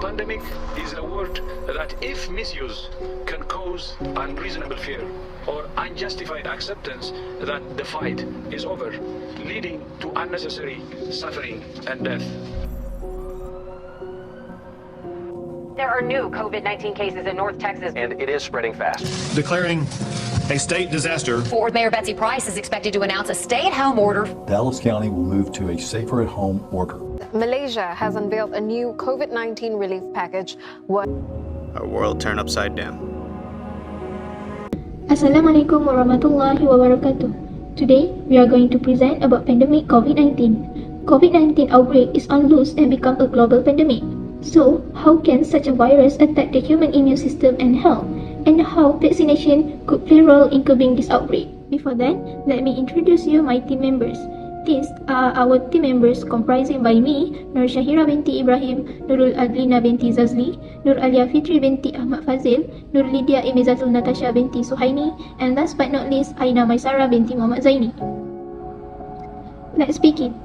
Pandemic is a word that, if misused, can cause unreasonable fear or unjustified acceptance that the fight is over, leading to unnecessary suffering and death. There are new COVID-19 cases in North Texas. And it is spreading fast. Declaring a state disaster. Fort Worth Mayor Betsy Price is expected to announce a stay-at-home order. Dallas County will move to a safer-at-home order. Malaysia has unveiled a new COVID-19 relief package. Our world turned upside down. Assalamualaikum warahmatullahi wabarakatuh. Today, we are going to present about pandemic COVID-19. COVID-19 outbreak is on loose and become a global pandemic. So, how can such a virus attack the human immune system and health? And how vaccination could play a role in curbing this outbreak? Before that, let me introduce you my team members. These are our team members comprising by me, Nur Shahira binti Ibrahim, Nurul Adlina binti Zazli, Nur Alia Fitri binti Ahmad Fazil, Nur Lydia Imizatul Natasha binti Suhaini, and last but not least, Aina Maisara binti Muhammad Zaini. Let's begin.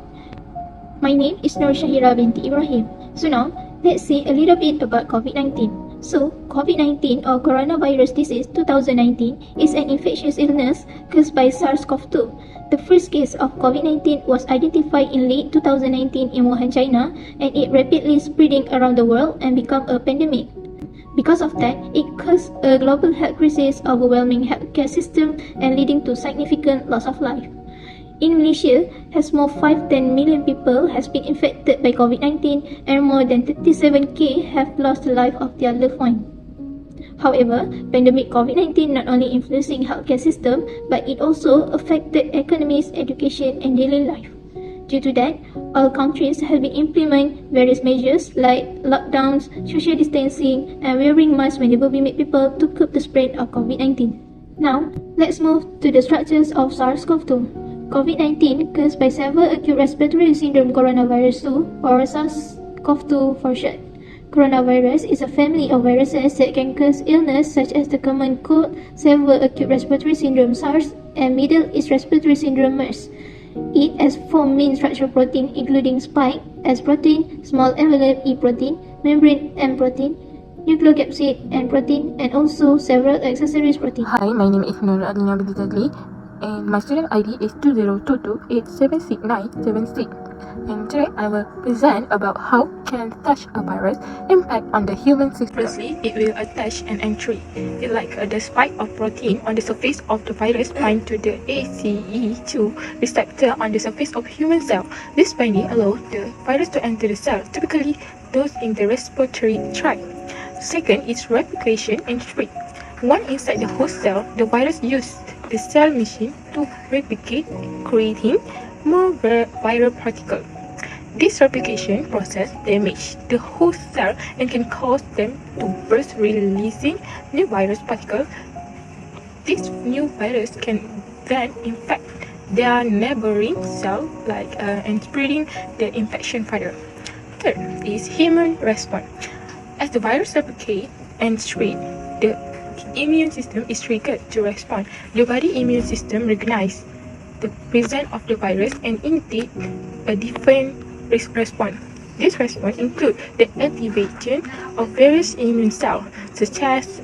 My name is Nur Shahira binti Ibrahim. So now, let's say a little bit about COVID-19. So, COVID-19 or coronavirus disease 2019 is an infectious illness caused by SARS-CoV-2. The first case of COVID-19 was identified in late 2019 in Wuhan, China, and it rapidly spreading around the world and become a pandemic. Because of that, it caused a global health crisis, overwhelming healthcare system, and leading to significant loss of life. In Malaysia, as more 5-10 million people has been infected by COVID-19 and more than 37k have lost the life of their loved one. However, pandemic COVID-19 not only influencing healthcare system, but it also affected economies, education and daily life. Due to that, all countries have been implementing various measures like lockdowns, social distancing and wearing masks whenever we meet people to curb the spread of COVID-19. Now, let's move to the structures of SARS-CoV-2. COVID-19 caused by severe acute respiratory syndrome coronavirus 2 or SARS-CoV-2 for short. Coronavirus is a family of viruses that can cause illness such as the common cold, severe acute respiratory syndrome SARS, and Middle East respiratory syndrome MERS. It has 4 main structural proteins including spike, S protein, small envelope E protein, membrane M protein, nucleocapsid N protein, and also several accessories proteins. Hi, my name is Nur Adlina binti Zazli, and my student ID is 2022876976. And today I will present about how can such a virus impact on the human system. Firstly, it will attach an entry. It like the spike of protein on the surface of the virus bind to the ACE2 receptor on the surface of human cell. This binding allows the virus to enter the cell, typically those in the respiratory tract. Second is replication and spread. Once inside the host cell, the virus uses the cell machine to replicate, creating more viral particles. This replication process damages the host cell and can cause them to burst, releasing new virus particles. This new virus can then infect their neighboring cell and spreading the infection further. Third is human response. As the virus replicates and spreads, the immune system is triggered to respond. The body immune system recognizes the presence of the virus and initiates a different response. This response includes the activation of various immune cells such as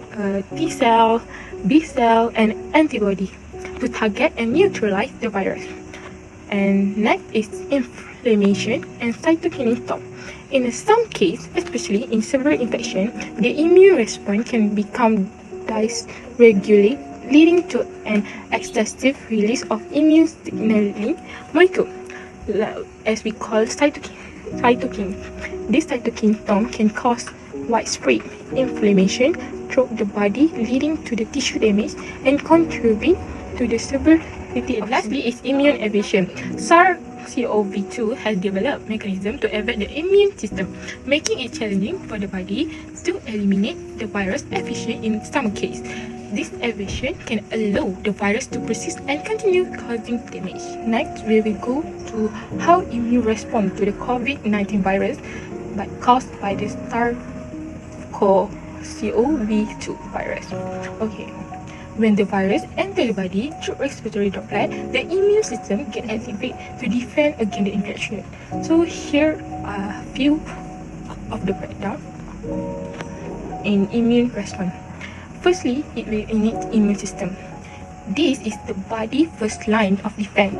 T cell, B cell, and antibody to target and neutralize the virus. And next is inflammation and cytokine storm. In some cases, especially in severe infection, the immune response can become dysregulated, leading to an excessive release of immune signaling molecule, as we call cytokine. This cytokine storm can cause widespread inflammation throughout the body, leading to the tissue damage and contributing to the severity. Lastly is immune evasion. SARS-CoV-2 has developed mechanism to evade the immune system, making it challenging for the body to eliminate the virus efficiently in some cases. This evasion can allow the virus to persist and continue causing damage. Next, we will go to how immune response to the COVID-19 virus caused by the SARS-CoV-2 virus. Okay. When the virus enters the body through respiratory droplet, the immune system can activate to defend against the infection. So here are a few of the breakdown. an immune response. Firstly, it will innate immune system. This is the body's first line of defense.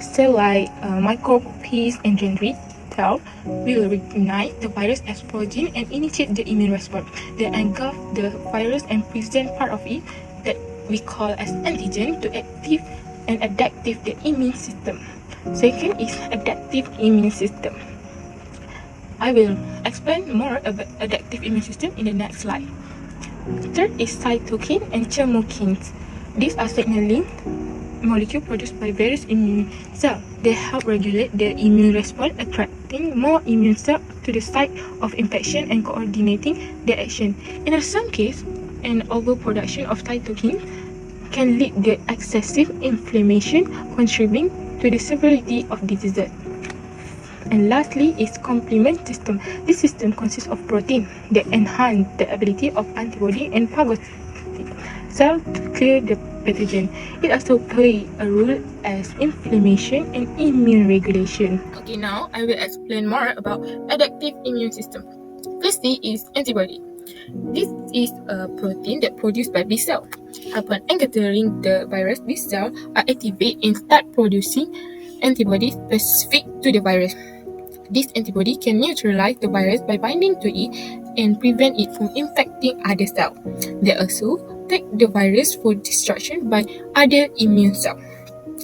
Cells like microbes and dendritic cells will recognize the virus as pathogen and initiate the immune response. They engulf the virus and present part of it that we call as antigen to active and adaptive the immune system. Second is adaptive immune system. I will explain more about adaptive immune system in the next slide. Third is cytokine and chemokines. These are signaling molecules produced by various immune cells. They help regulate the immune response, attracting more immune cells to the site of infection and coordinating their action. In some cases, an overproduction of cytokine can lead to excessive inflammation, contributing to the severity of diseases. And lastly is complement system. This system consists of protein that enhance the ability of antibody and phagocytic cells to clear the pathogen. It also plays a role as inflammation and immune regulation. Okay, now I will explain more about adaptive immune system. Firstly is antibody. This is a protein that produced by B cell. Upon encountering the virus, B cells are activated and start producing antibodies specific to the virus. This antibody can neutralize the virus by binding to it and prevent it from infecting other cells. They also take the virus for destruction by other immune cells.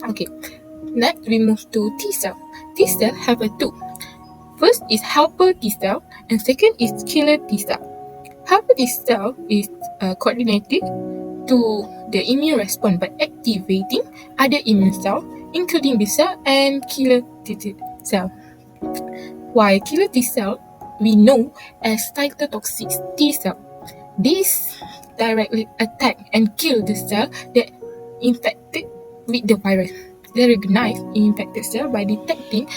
Okay, next we move to T cell. T cell have a two. First is helper T cell and second is killer T cell. Helper T cell is coordinated to the immune response by activating other immune cells, including B cell and killer T cell. While killer T cell we know as cytotoxic T cell. These directly attack and kill the cell that infected with the virus. They recognize infected cell by detecting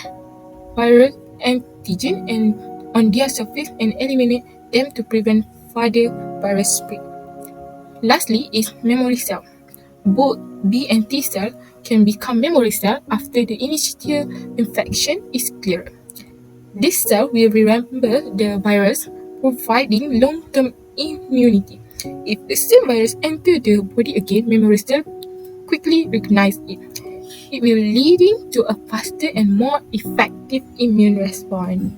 viral antigen and on their surface and eliminate them to prevent further virus spread. Lastly is memory cell. Both B and T cell can become memory cell after the initial infection is cleared. This cell will remember the virus, providing long-term immunity. If the same virus enters the body again, memory cell quickly recognize it. It will leading to a faster and more effective immune response.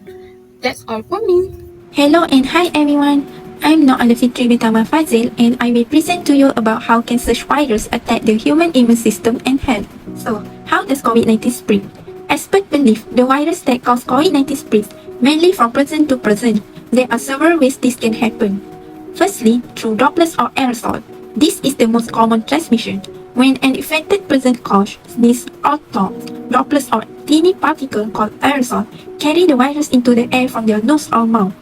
That's all for me. Hello and hi everyone. I'm Noor Alfitri Bintama Fazil and I will present to you about how can such virus attack the human immune system and health. So, how does COVID-19 spread? Experts believe the virus that causes COVID-19 spreads mainly from person to person. There are several ways this can happen. Firstly, through droplets or aerosol. This is the most common transmission. When an infected person coughs, sneezes, or talks, droplets or tiny particles called aerosol carry the virus into the air from their nose or mouth.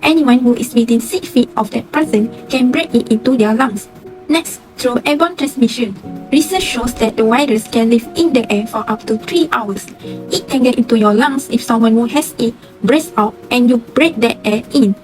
Anyone who is within 6 feet of that person can breathe it into their lungs. Next, through airborne transmission. Research shows that the virus can live in the air for up to 3 hours. It can get into your lungs if someone who has it breathes out and you breathe that air in.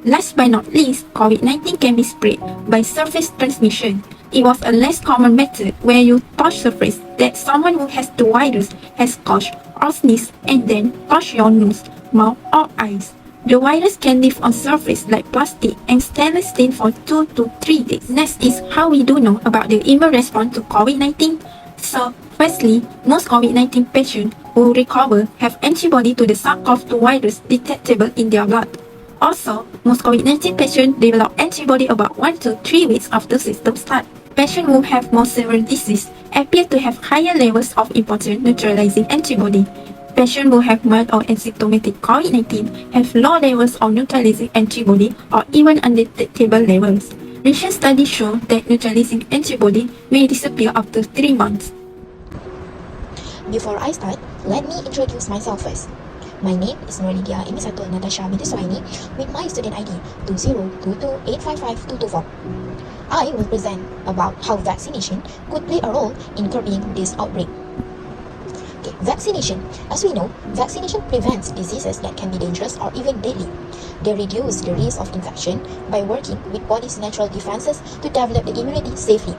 Last but not least, COVID-19 can be spread by surface transmission. It was a less common method where you touch surface that someone who has the virus has coughed or sneezed and then touch your nose, mouth or eyes. The virus can live on surface like plastic and stainless steel for 2 to 3 days. Next is how we do know about the immune response to COVID-19. So, firstly, most COVID-19 patients who recover have antibody to the SARS-CoV-2 virus detectable in their blood. Also, most COVID-19 patients develop antibody about 1 to 3 weeks after symptoms start. Patients who have more severe disease appear to have higher levels of important neutralizing antibody. Patients who have mild or asymptomatic COVID-19 have low levels of neutralizing antibody or even undetectable levels. Recent studies show that neutralizing antibody may disappear after 3 months. Before I start, let me introduce myself first. My name is Nurlidia Imisatul Natasha binti Suhaini with my student ID 2022855224. I will present about how vaccination could play a role in curbing this outbreak. Vaccination. As we know, vaccination prevents diseases that can be dangerous or even deadly. They reduce the risk of infection by working with body's natural defenses to develop the immunity safely.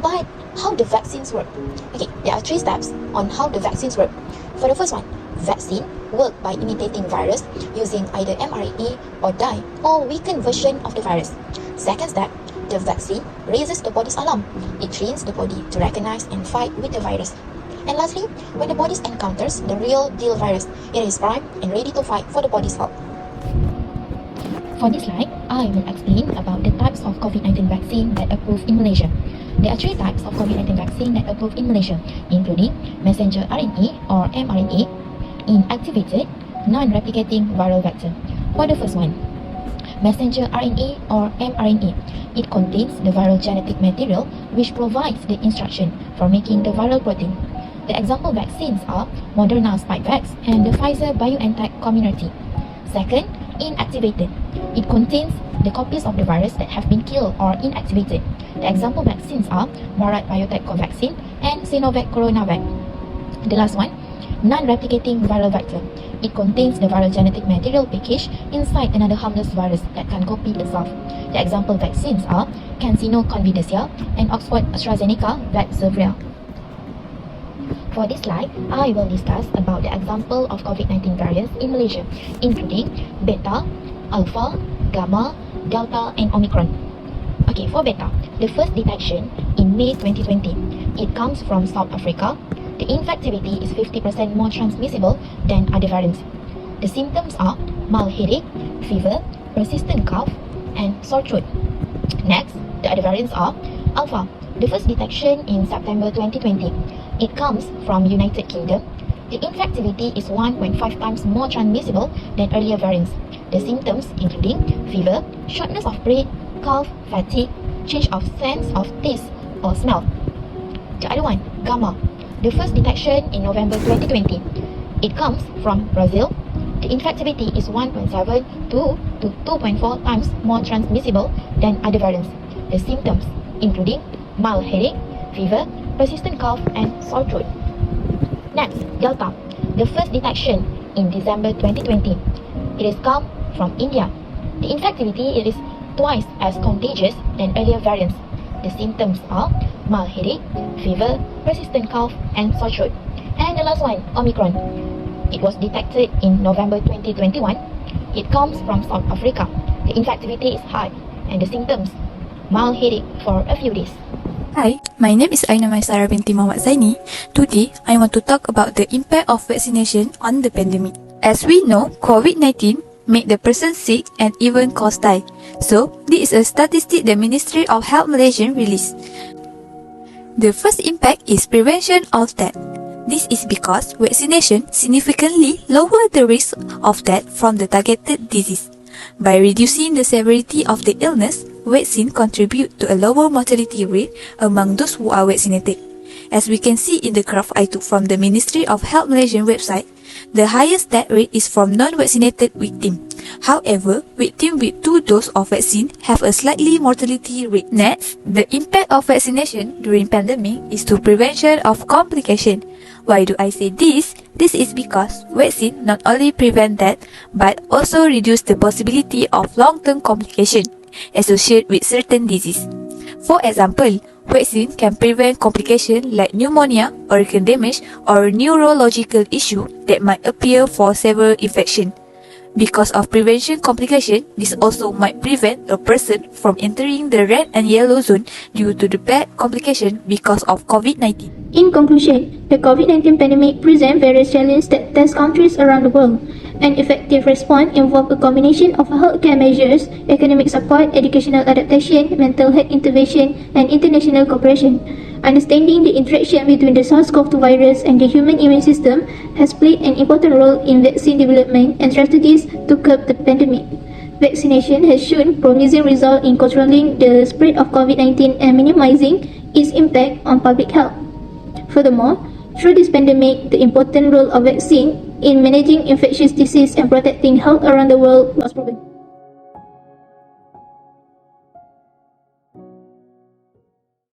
But how the vaccines work? Okay, there are 3 steps on how the vaccines work. For the first one, vaccine work by imitating virus using either mRNA or dye or weakened version of the virus. Second step, the vaccine raises the body's alarm. It trains the body to recognize and fight with the virus. And lastly, when the body encounters the real deal virus, it is primed and ready to fight for the body's health. For this slide, I will explain about the types of COVID-19 vaccine that approved in Malaysia. There are 3 types of COVID-19 vaccine that approved in Malaysia, including messenger RNA or mRNA, inactivated, non-replicating viral vector. For the first one, messenger RNA or mRNA, it contains the viral genetic material which provides the instruction for making the viral protein. The example vaccines are Moderna Spikevax and the Pfizer-BioNTech Comirnaty. Second, inactivated. It contains the copies of the virus that have been killed or inactivated. The example vaccines are Bharat Biotech Covaxin and Sinovac Coronavac. The last one, non-replicating viral vector. It contains the viral genetic material package inside another harmless virus that can copy itself. The example vaccines are CanSino Convidencia and Oxford AstraZeneca Vaxzevria. For this slide, I will discuss about the example of COVID-19 variants in Malaysia, including Beta, Alpha, Gamma, Delta, and Omicron. Okay, for Beta, the first detection in May 2020. It comes from South Africa. The infectivity is 50% more transmissible than other variants. The symptoms are mild headache, fever, persistent cough, and sore throat. Next, the other variants are Alpha, the first detection in September 2020. It comes from United Kingdom. The infectivity is 1.5 times more transmissible than earlier variants. The symptoms including fever, shortness of breath, cough, fatigue, change of sense of taste or smell. The other one, Gamma, the first detection in November 2020. It comes from Brazil. The infectivity is 1.7 to 2.4 times more transmissible than other variants. The symptoms including mild headache, fever, persistent cough, and sore throat. Next, Delta, the first detection in December 2020. It is come from India. The infectivity is twice as contagious than earlier variants. The symptoms are mild headache, fever, persistent cough, and sore throat. And the last one, Omicron. It was detected in November 2021. It comes from South Africa. The infectivity is high, and the symptoms, mild headache for a few days. Hi, my name is Aina Maisara binti Muhammad Zaini. Today, I want to talk about the impact of vaccination on the pandemic. As we know, COVID-19 make the person sick and even cause die. So, this is a statistic the Ministry of Health Malaysia released. The first impact is prevention of death. This is because vaccination significantly lower the risk of death from the targeted disease. By reducing the severity of the illness, vaccine contribute to a lower mortality rate among those who are vaccinated. As we can see in the graph I took from the Ministry of Health Malaysia website, the highest death rate is from non-vaccinated victims. However, victims with 2 doses of vaccine have a slightly mortality rate. Next, the impact of vaccination during pandemic is to prevention of complication. Why do I say this? This is because vaccine not only prevent death but also reduce the possibility of long-term complication associated with certain disease. For example, vaccine can prevent complications like pneumonia, organ damage, or neurological issue that might appear for several infections. Because of prevention complication, this also might prevent a person from entering the red and yellow zone due to the bad complication because of COVID-19. In conclusion, the COVID-19 pandemic presents various challenges that test countries around the world. An effective response involves a combination of healthcare measures, economic support, educational adaptation, mental health intervention, and international cooperation. Understanding the interaction between the SARS-CoV-2 virus and the human immune system has played an important role in vaccine development and strategies to curb the pandemic. Vaccination has shown promising results in controlling the spread of COVID-19 and minimizing its impact on public health. Furthermore, through this pandemic, the important role of vaccine in managing infectious disease and protecting health around the world was proven.